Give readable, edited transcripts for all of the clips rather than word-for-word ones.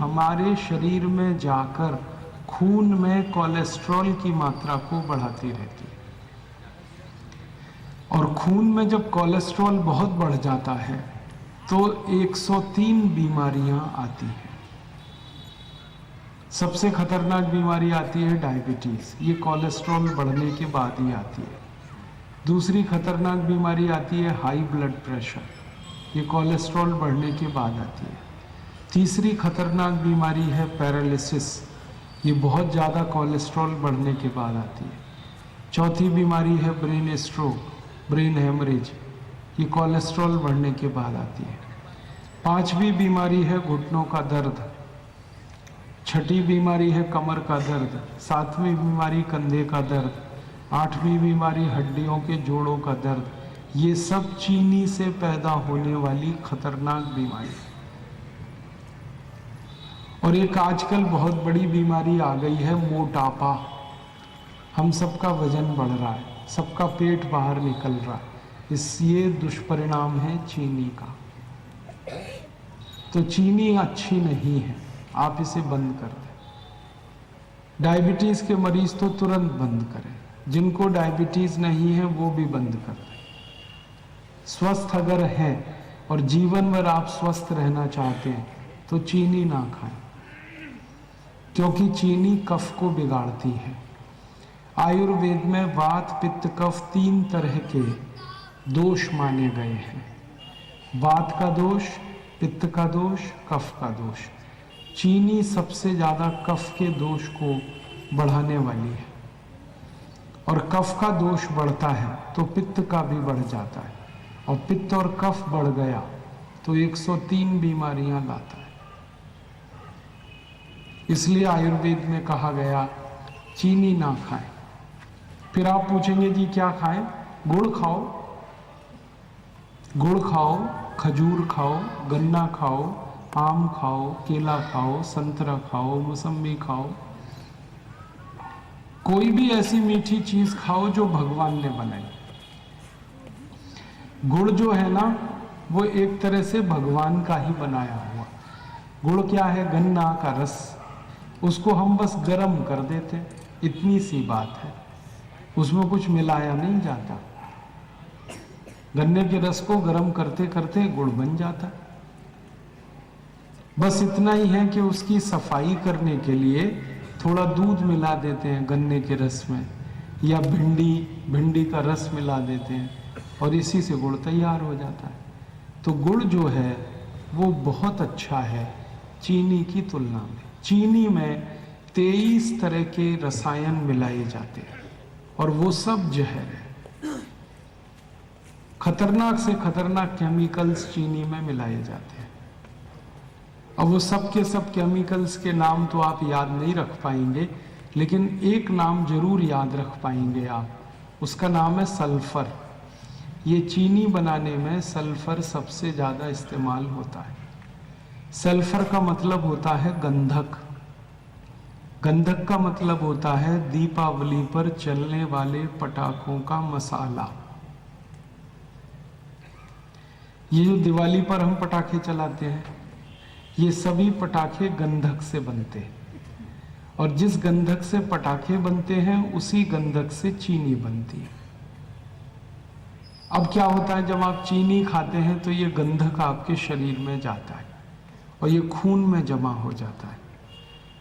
हमारे शरीर में जाकर खून में कोलेस्ट्रॉल की मात्रा को बढ़ाती रहती है। और खून में जब कोलेस्ट्रॉल बहुत बढ़ जाता है तो 103 बीमारियां आती हैं। सबसे खतरनाक बीमारी आती है डायबिटीज, ये कोलेस्ट्रॉल बढ़ने के बाद ही आती है। दूसरी खतरनाक बीमारी आती है हाई ब्लड प्रेशर, ये कोलेस्ट्रॉल बढ़ने के बाद आती है। तीसरी खतरनाक बीमारी है पैरालिसिस, ये बहुत ज़्यादा कोलेस्ट्रॉल बढ़ने के बाद आती है। चौथी बीमारी है ब्रेन स्ट्रोक, ब्रेन हेमरेज, ये कोलेस्ट्रॉल बढ़ने के बाद आती है। पांचवी बीमारी है घुटनों का दर्द, छठी बीमारी है कमर का दर्द, सातवीं बीमारी कंधे का दर्द, आठवीं बीमारी हड्डियों के जोड़ों का दर्द। ये सब चीनी से पैदा होने वाली खतरनाक बीमारी। और एक आजकल बहुत बड़ी बीमारी आ गई है मोटापा। हम सबका वजन बढ़ रहा है, सबका पेट बाहर निकल रहा है, ये दुष्परिणाम है चीनी का। तो चीनी अच्छी नहीं है, आप इसे बंद कर दें। डायबिटीज के मरीज तो तुरंत बंद करें, जिनको डायबिटीज नहीं है वो भी बंद कर दें। स्वस्थ अगर हैं और जीवन भर आप स्वस्थ रहना चाहते हैं तो चीनी ना खाएं, क्योंकि चीनी कफ को बिगाड़ती है। आयुर्वेद में वात पित्त कफ 3 तरह के दोष माने गए हैं। वात का दोष, पित्त का दोष, कफ का दोष। चीनी सबसे ज्यादा कफ के दोष को बढ़ाने वाली है, और कफ का दोष बढ़ता है तो पित्त का भी बढ़ जाता है, और पित्त और कफ बढ़ गया तो 103 बीमारियां लाता है। इसलिए आयुर्वेद में कहा गया चीनी ना खाएं। फिर आप पूछेंगे जी क्या खाएं? गुड़ खाओ, गुड़ खाओ, खजूर खाओ, गन्ना खाओ, आम खाओ, केला खाओ, संतरा खाओ, मौसम्बी खाओ, कोई भी ऐसी मीठी चीज खाओ जो भगवान ने बनाई। गुड़ जो है ना वो एक तरह से भगवान का ही बनाया हुआ। गुड़ क्या है? गन्ना का रस, उसको हम बस गर्म कर देते, इतनी सी बात है, उसमें कुछ मिलाया नहीं जाता। गन्ने के रस को गर्म करते करते गुड़ बन जाता। बस इतना ही है कि उसकी सफाई करने के लिए थोड़ा दूध मिला देते हैं गन्ने के रस में, या भिंडी का रस मिला देते हैं, और इसी से गुड़ तैयार हो जाता है। तो गुड़ जो है वो बहुत अच्छा है चीनी की तुलना में। चीनी में 23 तरह के रसायन मिलाए जाते हैं, और वो सब जहर है। खतरनाक से खतरनाक केमिकल्स चीनी में मिलाए जाते हैं। अब वो सब के सब केमिकल्स के नाम तो आप याद नहीं रख पाएंगे, लेकिन एक नाम जरूर याद रख पाएंगे आप, उसका नाम है सल्फर। ये चीनी बनाने में सल्फर सबसे ज्यादा इस्तेमाल होता है। सल्फर का मतलब होता है गंधक। गंधक का मतलब होता है दीपावली पर चलने वाले पटाखों का मसाला। ये जो दिवाली पर हम पटाखे चलाते हैं, ये सभी पटाखे गंधक से बनते हैं, और जिस गंधक से पटाखे बनते हैं उसी गंधक से चीनी बनती है। अब क्या होता है, जब आप चीनी खाते हैं तो ये गंधक आपके शरीर में जाता है और ये खून में जमा हो जाता है,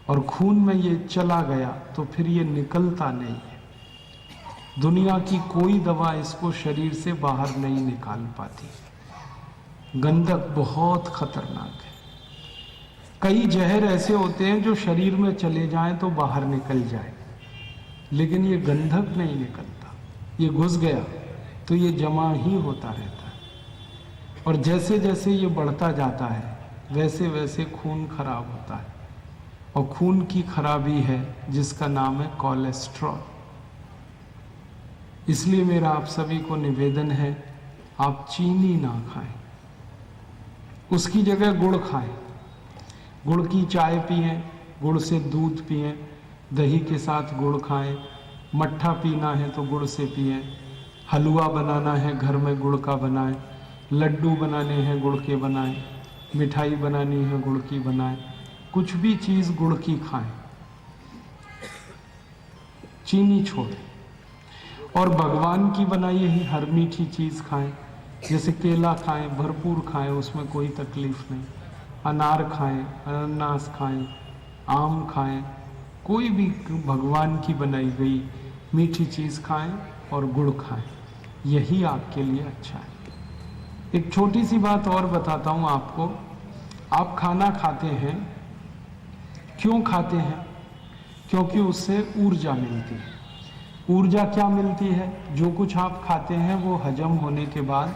और खून में ये चला गया तो फिर ये निकलता नहीं है। दुनिया की कोई दवा इसको शरीर से बाहर नहीं निकाल पाती। गंधक बहुत खतरनाक है। कई जहर ऐसे होते हैं जो शरीर में चले जाएं तो बाहर निकल जाए, लेकिन ये गंधक नहीं निकलता। ये घुस गया तो ये जमा ही होता रहता है, और जैसे जैसे ये बढ़ता जाता है वैसे वैसे खून खराब होता है, और खून की खराबी है जिसका नाम है कोलेस्ट्रॉल। इसलिए मेरा आप सभी को निवेदन है, आप चीनी ना खाएं, उसकी जगह गुड़ खाएं। गुड़ की चाय पिएं, गुड़ से दूध पिएं, दही के साथ गुड़ खाएं, मट्ठा पीना है तो गुड़ से पिएं, हलवा बनाना है घर में गुड़ का बनाएं, लड्डू बनाने हैं गुड़ के बनाएं, मिठाई बनानी है गुड़ की बनाएं, कुछ भी चीज गुड़ की खाएं, चीनी छोड़ें, और भगवान की बनाई हुई हर मीठी चीज खाएं। जैसे केला खाएं, भरपूर खाएं, उसमें कोई तकलीफ नहीं। अनार खाएं, अनानास खाएं, आम खाएं, कोई भी भगवान की बनाई गई मीठी चीज खाएं और गुड़ खाएं, यही आपके लिए अच्छा है। एक छोटी सी बात और बताता हूं आपको। आप खाना खाते हैं, क्यों खाते हैं? क्योंकि उससे ऊर्जा मिलती है। ऊर्जा क्या मिलती है? जो कुछ आप खाते हैं वो हजम होने के बाद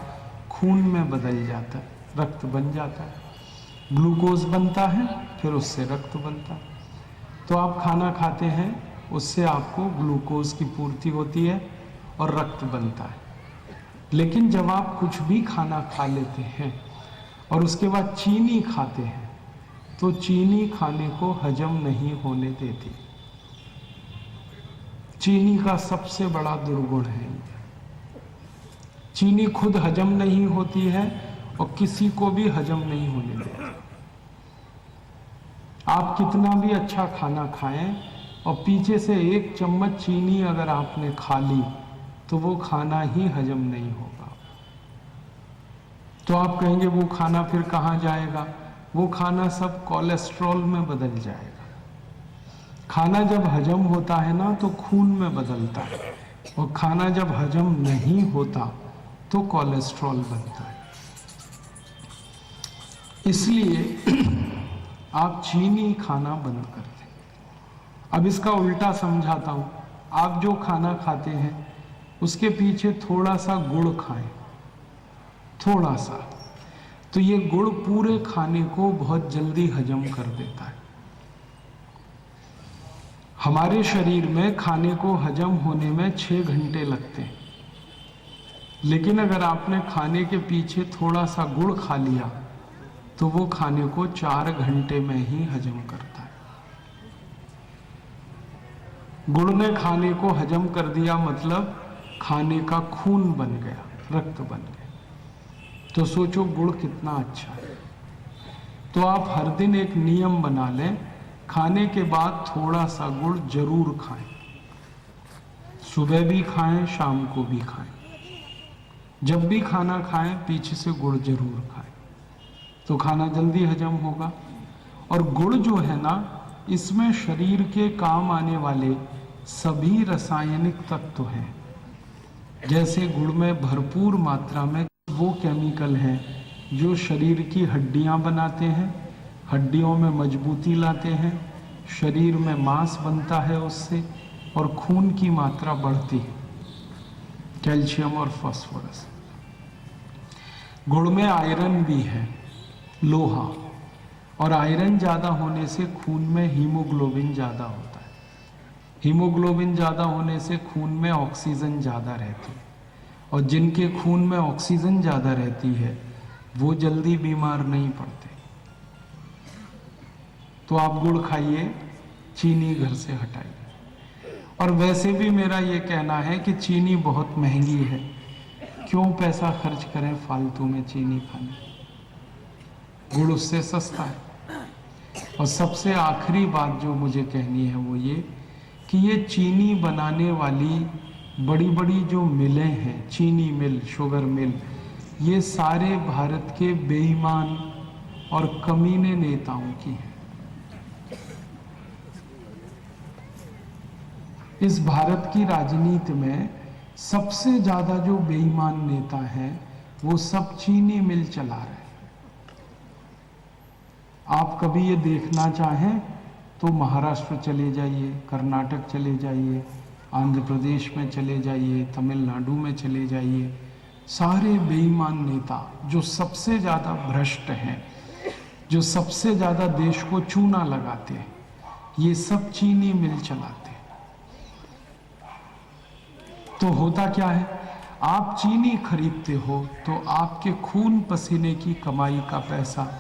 खून में बदल जाता है, रक्त बन जाता है, ग्लूकोज बनता है, फिर उससे रक्त बनता है। तो आप खाना खाते हैं, उससे आपको ग्लूकोज की पूर्ति होती है और रक्त बनता है। लेकिन जब आप कुछ भी खाना खा लेते हैं और उसके बाद चीनी खाते हैं, तो चीनी खाने को हजम नहीं होने देती। चीनी का सबसे बड़ा दुर्गुण है। चीनी खुद हजम नहीं होती है और किसी को भी हजम नहीं होने देती। आप कितना भी अच्छा खाना खाएं और पीछे से एक चम्मच चीनी अगर आपने खा ली, तो वो खाना ही हजम नहीं होगा। तो आप कहेंगे वो खाना फिर कहाँ जाएगा? वो खाना सब कोलेस्ट्रॉल में बदल जाएगा। खाना जब हजम होता है ना, तो खून में बदलता है, और खाना जब हजम नहीं होता तो कोलेस्ट्रॉल बनता है। इसलिए आप चीनी खाना बंद कर दें। अब इसका उल्टा समझाता हूं। आप जो खाना खाते हैं उसके पीछे थोड़ा सा गुड़ खाएं, थोड़ा सा, तो ये गुड़ पूरे खाने को बहुत जल्दी हजम कर देता है। हमारे शरीर में खाने को हजम होने में 6 घंटे लगते हैं, लेकिन अगर आपने खाने के पीछे थोड़ा सा गुड़ खा लिया तो वो खाने को 4 घंटे में ही हजम करता है। गुड़ ने खाने को हजम कर दिया, मतलब खाने का खून बन गया, रक्त बन गया। तो सोचो गुड़ कितना अच्छा है। तो आप हर दिन एक नियम बना लें, खाने के बाद थोड़ा सा गुड़ जरूर खाएं। सुबह भी खाएं, शाम को भी खाएं। जब भी खाना खाएं पीछे से गुड़ जरूर खाएं, तो खाना जल्दी हजम होगा। और गुड़ जो है ना, इसमें शरीर के काम आने वाले सभी रासायनिक तत्व हैं। जैसे गुड़ में भरपूर मात्रा में वो केमिकल हैं जो शरीर की हड्डियां बनाते हैं, हड्डियों में मजबूती लाते हैं, शरीर में मांस बनता है उससे, और खून की मात्रा बढ़ती है, कैल्शियम और फास्फोरस। गुड़ में आयरन भी है, लोहा, और आयरन ज़्यादा होने से खून में हीमोग्लोबिन ज़्यादा होता है। हीमोग्लोबिन ज़्यादा होने से खून में ऑक्सीजन ज़्यादा रहती है, और जिनके खून में ऑक्सीजन ज़्यादा रहती है वो जल्दी बीमार नहीं पड़ते। तो आप गुड़ खाइए, चीनी घर से हटाइए। और वैसे भी मेरा ये कहना है कि चीनी बहुत महंगी है, क्यों पैसा खर्च करें फालतू में चीनी खाने? गुड़ उससे सस्ता है। और सबसे आखिरी बात जो मुझे कहनी है वो ये कि ये चीनी बनाने वाली बड़ी बड़ी जो मिलें हैं, चीनी मिल, शुगर मिल, ये सारे भारत के बेईमान और कमीने नेताओं की हैं। इस भारत की राजनीति में सबसे ज्यादा जो बेईमान नेता हैं वो सब चीनी मिल चला रहे हैं। आप कभी ये देखना चाहें तो महाराष्ट्र चले जाइए, कर्नाटक चले जाइए, आंध्र प्रदेश में चले जाइए, तमिलनाडु में चले जाइए, सारे बेईमान नेता जो सबसे ज़्यादा भ्रष्ट हैं, जो सबसे ज़्यादा देश को चूना लगाते हैं, ये सब चीनी मिल चलाते हैं। तो होता क्या है, आप चीनी खरीदते हो तो आपके खून पसीने की कमाई का पैसा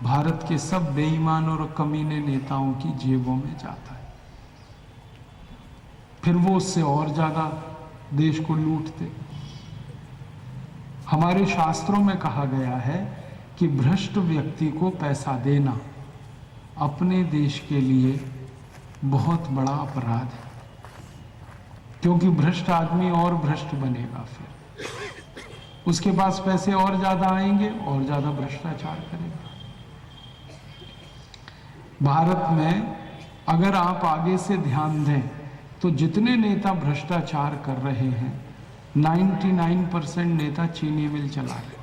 भारत के सब बेईमान और कमीने नेताओं की जेबों में जाता है। फिर वो उससे और ज्यादा देश को लूटते। हमारे शास्त्रों में कहा गया है कि भ्रष्ट व्यक्ति को पैसा देना अपने देश के लिए बहुत बड़ा अपराध है, क्योंकि भ्रष्ट आदमी और भ्रष्ट बनेगा, फिर उसके पास पैसे और ज्यादा आएंगे और ज्यादा भ्रष्टाचार करेगा। भारत में अगर आप आगे से ध्यान दें तो जितने नेता भ्रष्टाचार कर रहे हैं 99% नेता चीनी मिल चला रहे,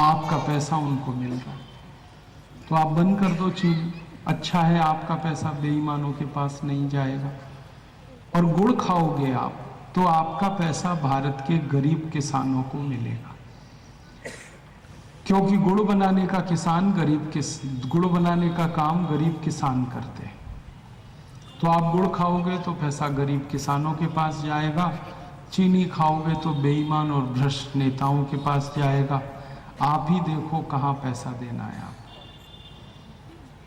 आपका पैसा उनको मिल रहा है, तो आप बंद कर दो चीनी। अच्छा है, आपका पैसा बेईमानों के पास नहीं जाएगा। और गुड़ खाओगे आप तो आपका पैसा भारत के गरीब किसानों को मिलेगा, क्योंकि गुड़ बनाने का गुड़ बनाने का काम गरीब किसान करते हैं। तो आप गुड़ खाओगे तो पैसा गरीब किसानों के पास जाएगा, चीनी खाओगे तो बेईमान और भ्रष्ट नेताओं के पास जाएगा। आप ही देखो कहाँ पैसा देना है आप।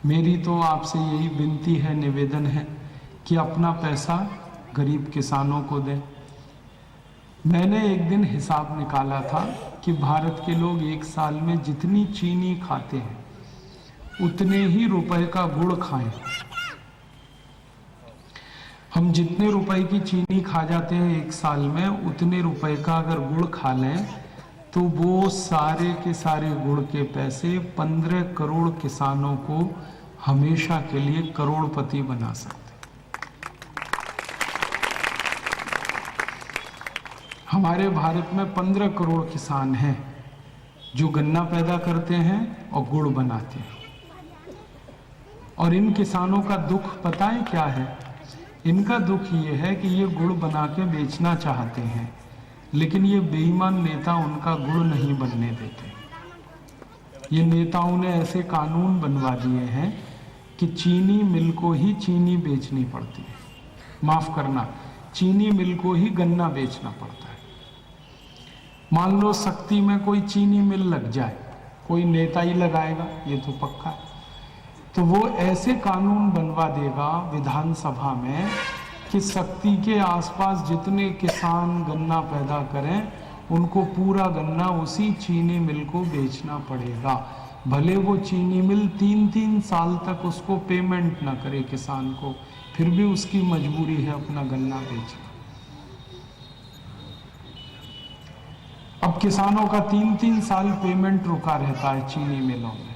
मेरी तो आपसे यही विनती है, निवेदन है कि अपना पैसा गरीब किसानों को दें। मैंने एक दिन हिसाब निकाला था कि भारत के लोग एक साल में जितनी चीनी खाते हैं उतने ही रुपए का गुड़ खाएं। हम जितने रुपए की चीनी खा जाते हैं एक साल में, उतने रुपए का अगर गुड़ खा लें तो वो सारे के सारे गुड़ के पैसे 15 करोड़ किसानों को हमेशा के लिए करोड़पति बना सकते। हमारे भारत में 15 करोड़ किसान हैं जो गन्ना पैदा करते हैं और गुड़ बनाते हैं। और इन किसानों का दुख पता है क्या है? इनका दुख ये है कि ये गुड़ बना के बेचना चाहते हैं, लेकिन ये बेईमान नेता उनका गुड़ नहीं बनने देते। ये नेताओं ने ऐसे कानून बनवा दिए हैं कि चीनी मिल को ही चीनी बेचनी पड़ती है, माफ करना, चीनी मिल को ही गन्ना बेचना पड़ता है। मान लो शक्ति में कोई चीनी मिल लग जाए, कोई नेता ही लगाएगा, ये तो पक्का है, तो वो ऐसे कानून बनवा देगा विधानसभा में कि शक्ति के आसपास जितने किसान गन्ना पैदा करें उनको पूरा गन्ना उसी चीनी मिल को बेचना पड़ेगा। भले वो चीनी मिल 3-3 साल तक उसको पेमेंट ना करे किसान को, फिर भी उसकी मजबूरी है अपना गन्ना बेचना। अब किसानों का 3-3 साल पेमेंट रुका रहता है चीनी मिलों में,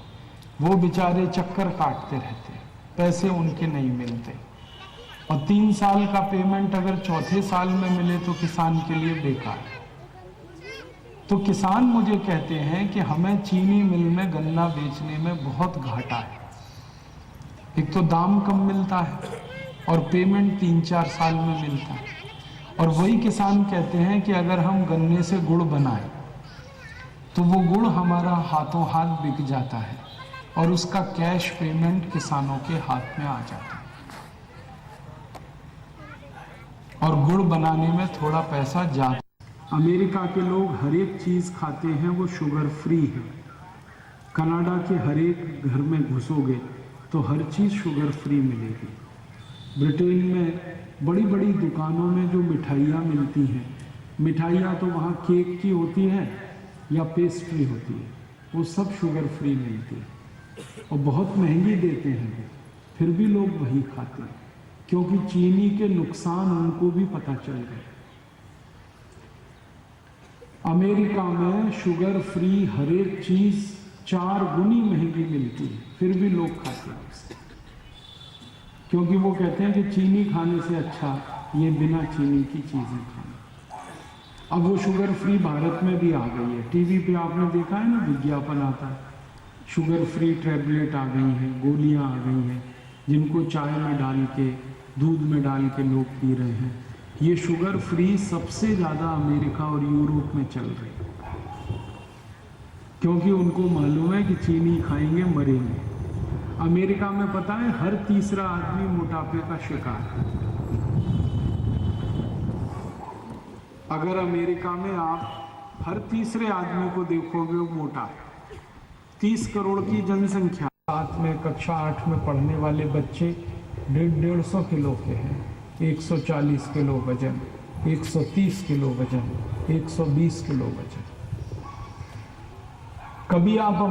वो बेचारे चक्कर काटते रहते, पैसे उनके नहीं मिलते। और 3 साल का पेमेंट अगर चौथे साल में मिले तो किसान के लिए बेकार है। तो किसान मुझे कहते हैं कि हमें चीनी मिल में गन्ना बेचने में बहुत घाटा है। एक तो दाम कम मिलता है और पेमेंट 3-4 साल में मिलता है। और वही किसान कहते हैं कि अगर हम गन्ने से गुड़ बनाएं तो वो गुड़ हमारा हाथों हाथ बिक जाता है और उसका कैश पेमेंट किसानों के हाथ में आ जाता है। और गुड़ बनाने में थोड़ा पैसा ज्यादा। अमेरिका के लोग हर एक चीज खाते हैं वो शुगर फ्री है। कनाडा के हर एक घर में घुसोगे तो हर चीज शुगर फ्री मिलेगी। ब्रिटेन में बड़ी बड़ी दुकानों में जो मिठाइयाँ मिलती हैं, मिठाइयाँ तो वहाँ केक की होती है या पेस्ट्री होती है, वो सब शुगर फ्री मिलती है और बहुत महंगी देते हैं, फिर भी लोग वही खाते हैं क्योंकि चीनी के नुकसान उनको भी पता चल गए। अमेरिका में शुगर फ्री हर एक चीज 4 गुनी महंगी मिलती है, फिर भी लोग खाते हैं उसे, क्योंकि वो कहते हैं कि चीनी खाने से अच्छा ये बिना चीनी की चीजें खाना। अब वो शुगर फ्री भारत में भी आ गई है। टीवी पे आपने देखा है ना, विज्ञापन आता है, शुगर फ्री टैबलेट आ गई हैं, गोलियां आ गई हैं, जिनको चाय में डाल के, दूध में डाल के लोग पी रहे हैं। ये शुगर फ्री सबसे ज़्यादा अमेरिका और यूरोप में चल रही है, क्योंकि उनको मालूम है कि चीनी खाएंगे मरेंगे। अमेरिका में पता है हर तीसरा आदमी मोटापे का शिकार है। अगर अमेरिका में आप हर तीसरे आदमी को देखोगे वो मोटा है। 30 करोड़ की जनसंख्या, साथ में कक्षा 8 में पढ़ने वाले बच्चे 150 किलो के हैं, 140 किलो वजन, 130 किलो वजन, 120 किलो वजन। कभी आप